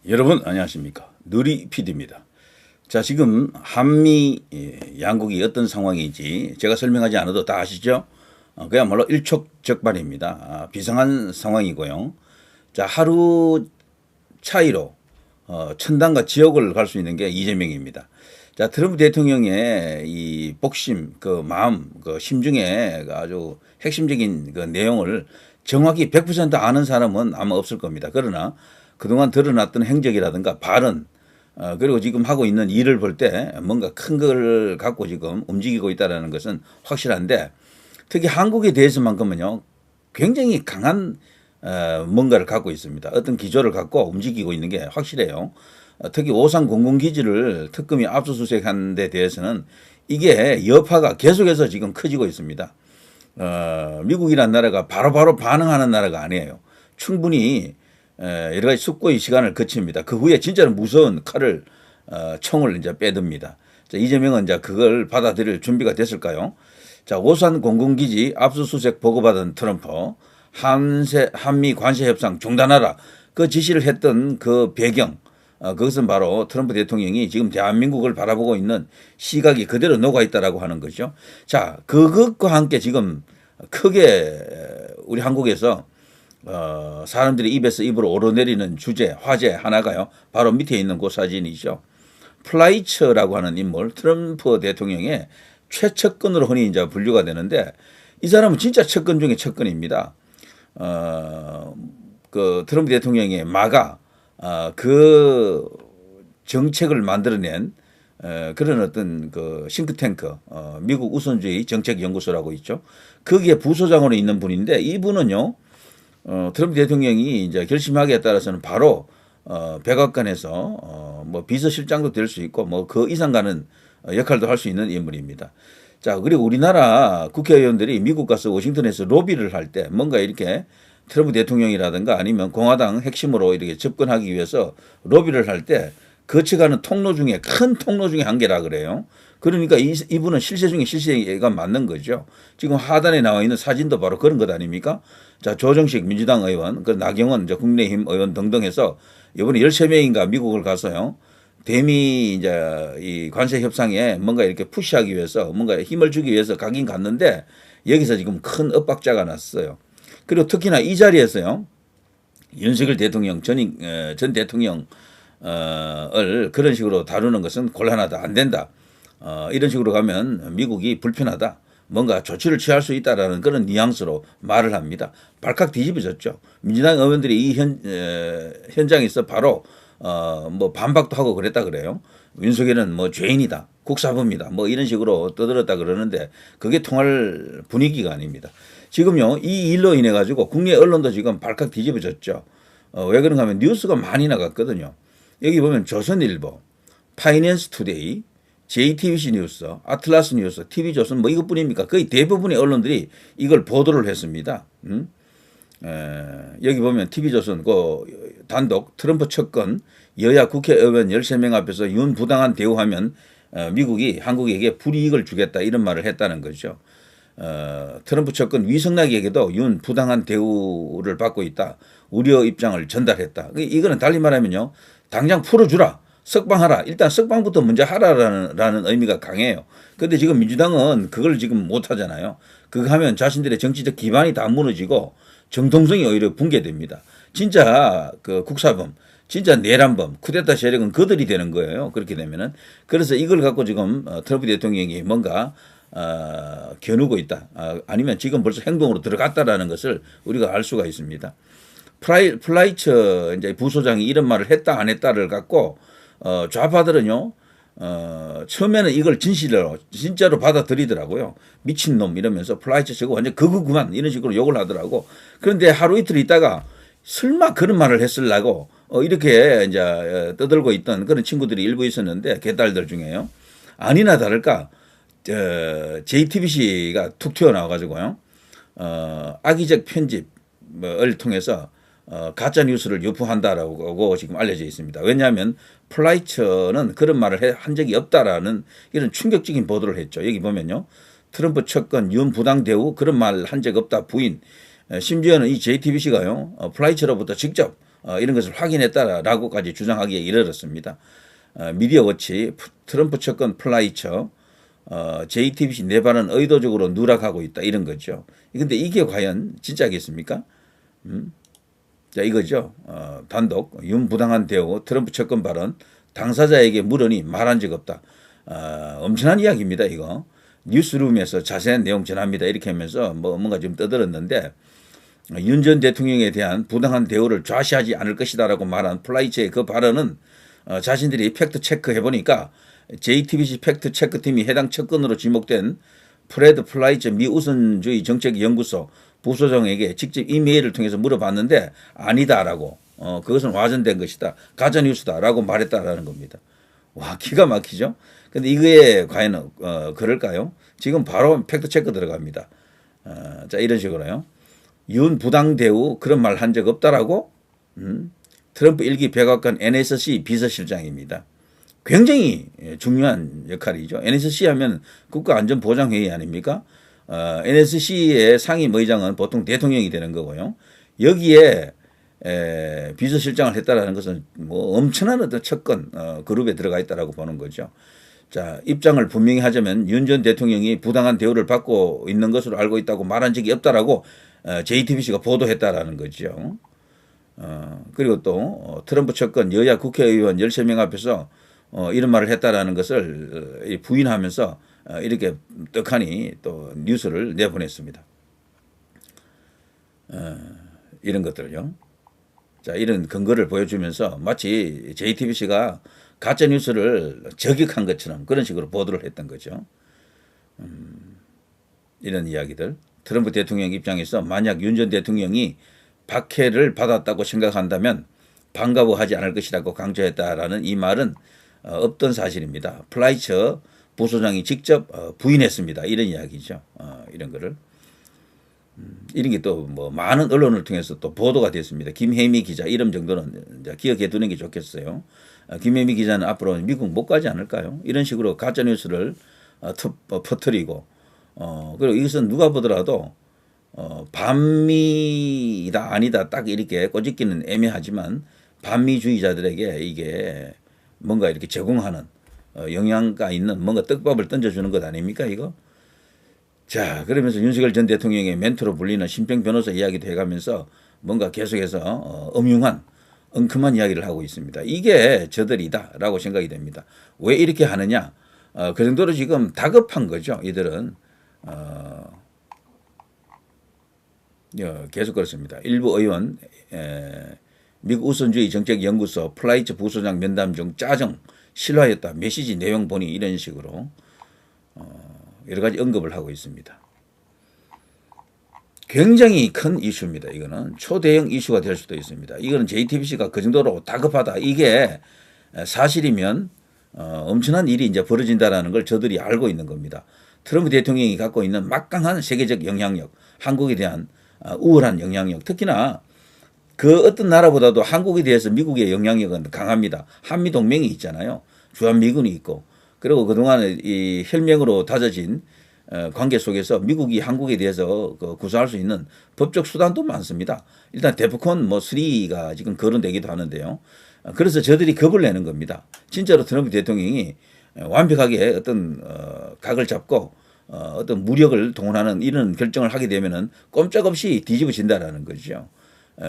여러분 안녕하십니까. 느리 PD입니다. 자, 지금 한미 양국이 어떤 상황인지 제가 설명하지 않아도 다 아시죠? 그야말로 일촉즉발입니다. 비상한 상황이고요. 자, 하루 차이로 천당과 지옥을 갈 수 있는 게 이재명입니다. 자, 트럼프 대통령의 이 복심, 그 마음, 그 심중에 아주 핵심적인 그 내용을 정확히 100% 아는 사람은 아마 없을 겁니다. 그러나 그동안 드러났던 행적이라든가 발언, 그리고 지금 하고 있는 일을 볼 때 뭔가 큰 걸 갖고 지금 움직이고 있다는 것은 확실한데, 특히 한국에 대해서만큼은요 굉장히 강한 뭔가를 갖고 있습니다. 어떤 기조를 갖고 움직이고 있는 게 확실해요. 특히 오산 공군기지를 특검이 압수수색한 데 대해서는 이게 여파가 계속해서 지금 커지고 있습니다. 미국이라는 나라가 바로바로 반응하는 나라가 아니에요. 충분히 여러 가지 숙고의 시간을 거칩니다. 그 후에 진짜로 무서운 칼을 총을 이제 빼듭니다. 자, 이재명은 이제 그걸 받아들일 준비가 됐을까요? 자, 오산 공군기지 압수수색 보고받은 트럼프, 한미 관세 협상 중단하라, 그 지시를 했던 그 배경, 그것은 바로 트럼프 대통령이 지금 대한민국을 바라보고 있는 시각이 그대로 녹아 있다라고 하는 거죠. 자, 그것과 함께 지금 크게 우리 한국에서 사람들이 입에서 입으로 오르내리는 주제, 화제 하나가요, 바로 밑에 있는 그 사진이죠. 플라이처라고 하는 인물, 트럼프 대통령의 최측근으로 흔히 이제 분류가 되는데, 이 사람은 진짜 측근 중에 측근입니다. 그 트럼프 대통령의 마가 그 정책을 만들어낸 그런 어떤 그 싱크탱크, 미국 우선주의 정책연구소라고 있죠. 거기에 부소장으로 있는 분인데, 이분은요 트럼프 대통령이 이제 결심하기에 따라서는 바로 백악관에서 뭐 비서실장도 될 수 있고 뭐 그 이상 가는 역할도 할 수 있는 인물입니다. 자, 그리고 우리나라 국회의원들이 미국 가서 워싱턴에서 로비를 할 때 뭔가 이렇게 트럼프 대통령이라든가 아니면 공화당 핵심으로 이렇게 접근하기 위해서 로비를 할 때 거쳐가는 통로 중에 큰 통로 중에 한 개라 그래요. 그러니까 이분은 실세 중에 실세가 맞는 거죠. 지금 하단에 나와 있는 사진도 바로 그런 것 아닙니까? 자, 조정식 민주당 의원, 그 나경원 국민의힘 의원 등등 해서 이번에 13명인가 미국을 가서요, 대미 이제 이 관세 협상에 뭔가 이렇게 푸시하기 위해서 뭔가 힘을 주기 위해서 가긴 갔는데, 여기서 지금 큰 엇박자가 났어요. 그리고 특히나 이 자리에서요, 윤석열 대통령 전 대통령을 그런 식으로 다루는 것은 곤란하다, 안 된다. 이런 식으로 가면 미국이 불편하다, 뭔가 조치를 취할 수 있다라는 그런 뉘앙스로 말을 합니다. 발칵 뒤집어졌죠. 민주당 의원들이 이 현장에서 바로 뭐 반박도 하고 그랬다 그래요. 윤석열은 뭐 죄인이다, 국사부입니다, 뭐 이런 식으로 떠들었다 그러는데 그게 통할 분위기가 아닙니다. 지금요 이 일로 인해 가지고 국내 언론도 지금 발칵 뒤집어졌죠. 왜 그런가 하면 뉴스가 많이 나갔거든요. 여기 보면 조선일보, 파이낸스 투데이, JTBC 뉴스, 아틀라스 뉴스, TV조선 뭐 이것뿐입니까? 거의 대부분의 언론들이 이걸 보도를 했습니다. 여기 보면 TV조선 그 단독 트럼프 측근 여야 국회의원 13명 앞에서 윤 부당한 대우하면 미국이 한국에게 불이익을 주겠다, 이런 말을 했다는 거죠. 트럼프 측근 위성락에게도 윤 부당한 대우를 받고 있다, 우려 입장을 전달했다. 이거는 달리 말하면요, 당장 풀어주라, 석방하라, 일단 석방부터 먼저 하라라는 의미가 강해요. 그런데 지금 민주당은 그걸 지금 못하잖아요. 그거 하면 자신들의 정치적 기반이 다 무너지고 정통성이 오히려 붕괴됩니다. 진짜 그 국사범, 진짜 내란범, 쿠데타 세력은 그들이 되는 거예요, 그렇게 되면은. 그래서 이걸 갖고 지금 트럼프 대통령이 뭔가 겨누고 있다, 아니면 지금 벌써 행동으로 들어갔다라는 것을 우리가 알 수가 있습니다. 플라이처 이제 부소장이 이런 말을 했다 안 했다를 갖고 좌파들은요 처음에는 이걸 진짜로 받아들이더라고요. 미친놈 이러면서 플라이처 저거 완전 극우구만, 이런 식으로 욕을 하더라고. 그런데 하루 이틀 있다가 설마 그런 말을 했으려고 이렇게 이제 떠들고 있던 그런 친구들이 일부 있었는데, 개딸들 중에요. 아니나 다를까 JTBC가 툭 튀어나와가지고요, 악의적 편집을 통해서 가짜 뉴스를 유포한다라고 지금 알려져 있습니다. 왜냐하면 플라이처는 그런 말을 한 적이 없다라는 이런 충격적인 보도를 했죠. 여기 보면요, 트럼프 측근 윤 부당 대우 그런 말 한 적 없다 부인. 심지어는 이 JTBC가요 플라이처로부터 직접 이런 것을 확인했다라고까지 주장하기에 이르렀습니다. 미디어워치, 트럼프 측근 플라이처, JTBC 내 발은 의도적으로 누락하고 있다 이런 거죠. 근데 이게 과연 진짜겠습니까? 자 이거죠. 단독 윤부당한 대우 트럼프 측근 발언 당사자에게 물으니 말한 적 없다. 엄청난 이야기입니다. 이거 뉴스룸에서 자세한 내용 전합니다. 이렇게 하면서 뭔가 좀 떠들었는데 윤 전 대통령에 대한 부당한 대우를 좌시하지 않을 것이다라고 말한 플라이처의 그 발언은 자신들이 팩트 체크해 보니까 JTBC 팩트 체크팀이 해당 측근으로 지목된 프레드 플라이처 미 우선주의 정책연구소 부소장에게 직접 이메일을 통해서 물어봤는데 아니다라고 그것은 와전된 것이다. 가짜뉴스다라고 말했다라는 겁니다. 와 기가 막히죠. 근데 이거에 과연 그럴까요? 지금 바로 팩트 체크 들어갑니다. 자 이런 식으로요. 윤 부당 대우 그런 말 한 적 없다라고 트럼프 1기 백악관 NSC 비서실장입니다. 굉장히 중요한 역할이죠. NSC 하면 국가안전보장회의 아닙니까? NSC의 상임의장은 보통 대통령이 되는 거고요. 여기에 비서실장을 했다라는 것은 뭐 엄청난 어떤 측근 그룹에 들어가 있다라고 보는 거죠. 자 입장을 분명히 하자면 윤 전 대통령이 부당한 대우를 받고 있는 것으로 알고 있다고 말한 적이 없다라고 JTBC가 보도했다라는 거죠. 그리고 또 트럼프 측근 여야 국회의원 13명 앞에서 이런 말을 했다라는 것을 부인하면서 이렇게 떡하니 또 뉴스를 내보냈습니다. 이런 것들요. 자, 이런 근거를 보여주면서 마치 JTBC가 가짜 뉴스를 저격한 것처럼 그런 식으로 보도를 했던 거죠. 이런 이야기들. 트럼프 대통령 입장에서 만약 윤 전 대통령이 박해를 받았다고 생각한다면 반가워하지 않을 것이라고 강조했다라는 이 말은 없던 사실입니다. 플라이처 부소장이 직접 부인했습니다. 이런 이야기죠. 이런 거를. 이런 게 또 뭐 많은 언론을 통해서 또 보도가 됐습니다. 김혜미 기자 이름 정도는 이제 기억해 두는 게 좋겠어요. 김혜미 기자는 앞으로 미국 못 가지 않을까요? 이런 식으로 가짜 뉴스를 퍼뜨리고 그리고 이것은 누가 보더라도 반미다 아니다 딱 이렇게 꼬집기는 애매하지만 반미주의자들에게 이게 뭔가 이렇게 제공하는 영향가 있는 뭔가 떡밥을 던져주는 것 아닙니까 이거? 자 그러면서 윤석열 전 대통령의 멘토로 불리는 심평 변호사 이야기도 해가면서 뭔가 계속해서 음흉한 엉큼한 이야기를 하고 있습니다. 이게 저들이다라고 생각이 됩니다. 왜 이렇게 하느냐? 그 정도로 지금 다급한 거죠. 이들은 계속 그렇습니다. 일부 의원 미국 우선주의 정책연구소 플라이처 부소장 면담 중 짜증 실화였다. 메시지 내용 보니 이런 식으로 여러 가지 언급을 하고 있습니다. 굉장히 큰 이슈입니다. 이거는 초대형 이슈가 될 수도 있습니다. 이거는 JTBC가 그 정도로 다급하다. 이게 사실이면 엄청난 일이 이제 벌어진다라는 걸 저들이 알고 있는 겁니다. 트럼프 대통령이 갖고 있는 막강한 세계적 영향력, 한국에 대한 우월한 영향력, 특히나 그 어떤 나라보다도 한국에 대해서 미국의 영향력은 강합니다. 한미동맹이 있잖아요. 주한미군이 있고. 그리고 그동안 이 혈맹으로 다져진 관계 속에서 미국이 한국에 대해서 구사할 수 있는 법적 수단도 많습니다. 일단 데프콘 뭐 3가 지금 거론되기도 하는데요. 그래서 저들이 겁을 내는 겁니다. 진짜로 트럼프 대통령이 완벽하게 어떤 각을 잡고 어떤 무력을 동원하는 이런 결정을 하게 되면은 꼼짝없이 뒤집어진다라는 거죠.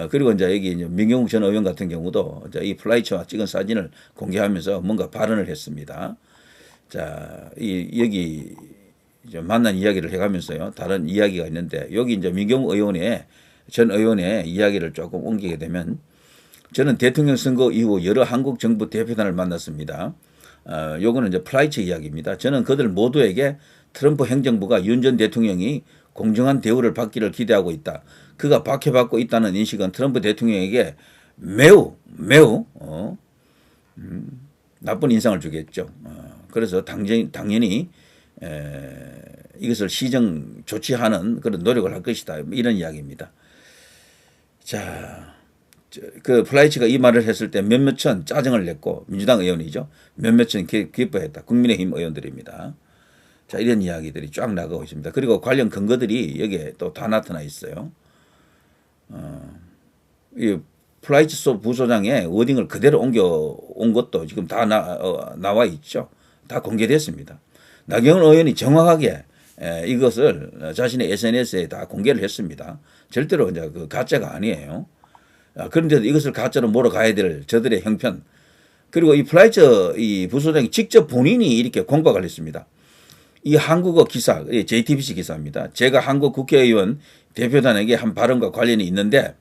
그리고 이제 여기 이제 민경욱 전 의원 같은 경우도 이 플라이처와 찍은 사진을 공개하면서 뭔가 발언을 했습니다. 자, 여기 이제 만난 이야기를 해가면서요. 다른 이야기가 있는데 여기 이제 민경욱 의원의 전 의원의 이야기를 조금 옮기게 되면 저는 대통령 선거 이후 여러 한국 정부 대표단을 만났습니다. 요거는 이제 플라이처 이야기입니다. 저는 그들 모두에게 트럼프 행정부가 윤 전 대통령이 공정한 대우를 받기를 기대하고 있다. 그가 박해받고 있다는 인식은 트럼프 대통령에게 매우 나쁜 인상을 주겠죠. 그래서 당연히 이것을 시정 조치하는 그런 노력을 할 것이다. 이런 이야기입니다. 자, 그 플라이처가 이 말을 했을 때 몇몇은 짜증을 냈고 민주당 의원이죠. 몇몇은 기뻐했다. 국민의힘 의원들입니다. 자, 이런 이야기들이 쫙 나가고 있습니다. 그리고 관련 근거들이 여기에 또 다 나타나 있어요. 이 플라이츠 부소장의 워딩을 그대로 옮겨온 것도 지금 다 나와 있죠. 다 공개됐습니다. 나경원 의원이 정확하게 이것을 자신의 SNS에 다 공개를 했습니다. 절대로 이제 그 가짜가 아니에요. 그런데도 이것을 가짜로 몰아가야 될 저들의 형편. 그리고 이 플라이처 이 부소장이 직접 본인이 이렇게 공박을 했습니다. 이 한국어 기사, JTBC 기사입니다. 제가 한국 국회의원 대표단에게 한 발언과 관련이 있는데,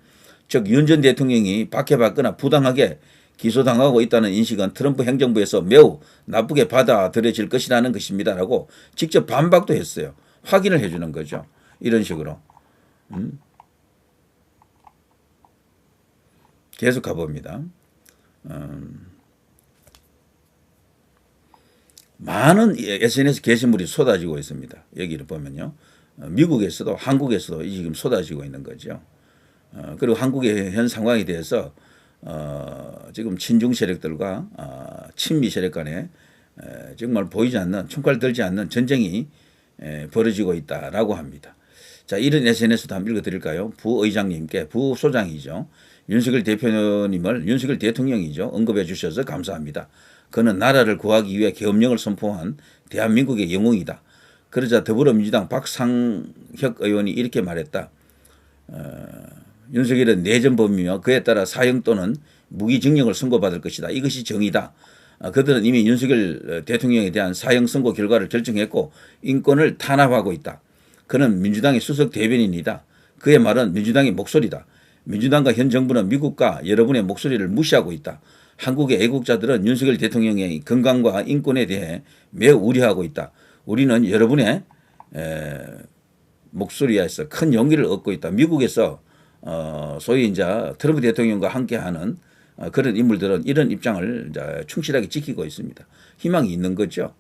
즉 윤 전 대통령이 박해받거나 부당하게 기소당하고 있다는 인식은 트럼프 행정부에서 매우 나쁘게 받아들여질 것이라는 것입니다라고 직접 반박도 했어요. 확인을 해주는 거죠. 이런 식으로. 계속 가봅니다. 많은 SNS 게시물이 쏟아지고 있습니다. 여기를 보면요. 미국에서도 한국에서도 지금 쏟아지고 있는 거죠. 그리고 한국의 현 상황에 대해서 지금 친중 세력들과 친미 세력 간에 정말 보이지 않는 총칼 들지 않는 전쟁이 벌어지고 있다라고 합니다. 자, 이런 SNS도 한번 읽어드릴까요? 부의장님께 부소장이죠. 윤석열 대표님을 윤석열 대통령이죠. 언급해 주셔서 감사합니다. 그는 나라를 구하기 위해 계엄령을 선포한 대한민국의 영웅이다. 그러자 더불어민주당 박상혁 의원이 이렇게 말했다. 윤석열은 내전범이며 그에 따라 사형 또는 무기징역을 선고받을 것이다. 이것이 정의다. 그들은 이미 윤석열 대통령에 대한 사형 선고 결과를 결정했고 인권을 탄압하고 있다. 그는 민주당의 수석 대변인이다. 그의 말은 민주당의 목소리다. 민주당과 현 정부는 미국과 여러분의 목소리를 무시하고 있다. 한국의 애국자들은 윤석열 대통령의 건강과 인권에 대해 매우 우려하고 있다. 우리는 여러분의 목소리에서 큰 용기를 얻고 있다. 미국에서 소위 이제 트럼프 대통령과 함께하는 그런 인물들은 이런 입장을 이제 충실하게 지키고 있습니다. 희망이 있는 거죠.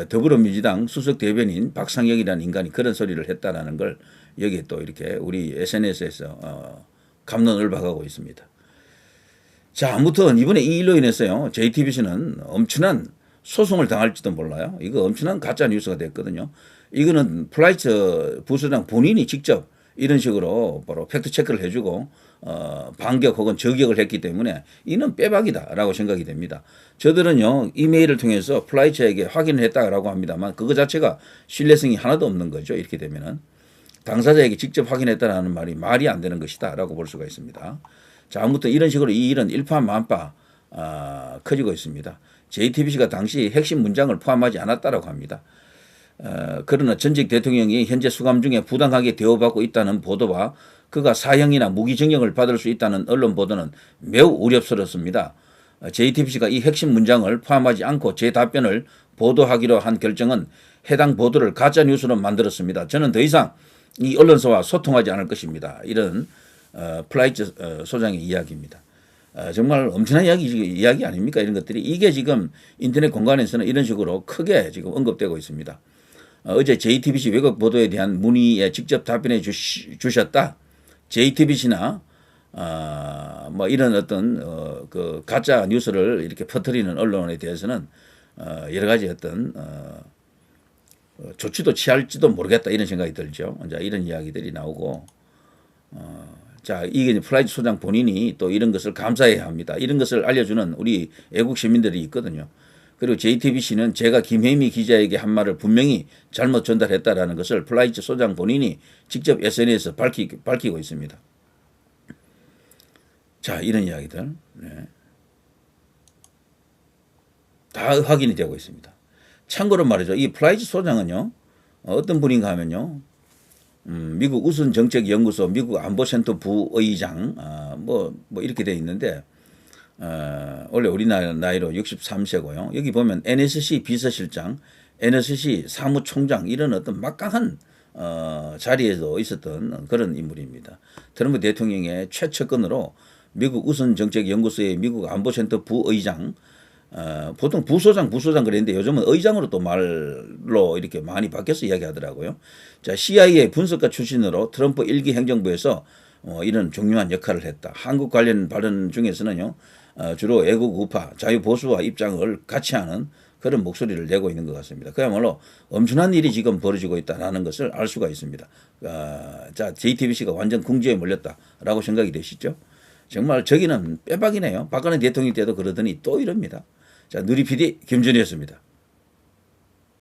더불어민주당 수석 대변인 박상혁이라는 인간이 그런 소리를 했다라는 걸 여기에 또 이렇게 우리 SNS에서 갑론을박하고 있습니다. 자, 아무튼 이번에 이 일로 인해서요, JTBC는 엄청난 소송을 당할지도 몰라요. 이거 엄청난 가짜 뉴스가 됐거든요. 이거는 플라이처 부소장 본인이 직접 이런 식으로 바로 팩트 체크를 해주고 반격 혹은 저격을 했기 때문에 이는 빼박이다라고 생각이 됩니다. 저들은요 이메일을 통해서 플라이처에게 확인을 했다라고 합니다만 그거 자체가 신뢰성이 하나도 없는 거죠. 이렇게 되면은 당사자에게 직접 확인했다라는 말이 말이 안 되는 것이다라고 볼 수가 있습니다. 자, 아무튼 이런 식으로 이 일은 일파만파 커지고 있습니다. JTBC가 당시 핵심 문장을 포함하지 않았다라고 합니다. 그러나 전직 대통령이 현재 수감 중에 부당하게 대우받고 있다는 보도와 그가 사형이나 무기징역을 받을 수 있다는 언론 보도는 매우 우려스럽습니다. JTBC가 이 핵심 문장을 포함하지 않고 제 답변을 보도하기로 한 결정은 해당 보도를 가짜뉴스로 만들었습니다. 저는 더 이상 이 언론사와 소통하지 않을 것입니다. 이런 플라이처 소장의 이야기입니다. 정말 엄청난 이야기 아닙니까? 이런 것들이 이게 지금 인터넷 공간에서는 이런 식으로 크게 지금 언급되고 있습니다. 어제 JTBC 왜곡 보도에 대한 문의에 직접 답변해 주셨다. JTBC나 뭐 이런 어떤 그 가짜 뉴스를 이렇게 퍼뜨리는 언론에 대해서는 여러 가지 어떤 조치도 취할지도 모르겠다 이런 생각이 들죠. 이제 이런 이야기들이 나오고 자, 이게 플라이처 소장 본인이 또 이런 것을 감사해야 합니다. 이런 것을 알려주는 우리 애국 시민들이 있거든요. 그리고 JTBC는 제가 김혜미 기자에게 한 말을 분명히 잘못 전달했다라는 것을 플라이처 소장 본인이 직접 SNS에서 밝히고 있습니다. 자, 이런 이야기들 다 확인이 되고 있습니다. 참고로 말이죠. 이 플라이처 소장은요, 어떤 분인가 하면요, 미국 우선정책연구소 미국 안보센터 부의장 뭐 이렇게 되어 있는데 원래 우리나라 나이로 63세고요. 여기 보면 NSC 비서실장, NSC 사무총장 이런 어떤 막강한 자리에도 있었던 그런 인물입니다. 트럼프 대통령의 최측근으로 미국 우선정책연구소의 미국 안보센터 부의장 보통 부소장 그랬는데 요즘은 의장으로 또 말로 이렇게 많이 바뀌어서 이야기하더라고요. 자, CIA 분석가 출신으로 트럼프 1기 행정부에서 이런 중요한 역할을 했다. 한국 관련 발언 중에서는요, 주로 애국 우파, 자유보수와 입장을 같이 하는 그런 목소리를 내고 있는 것 같습니다. 그야말로 엄청난 일이 지금 벌어지고 있다는 것을 알 수가 있습니다. 자, JTBC가 완전 궁지에 몰렸다라고 생각이 되시죠? 정말 저기는 빼박이네요. 박근혜 대통령 때도 그러더니 또 이럽니다. 자, 누리 PD 김준희였습니다.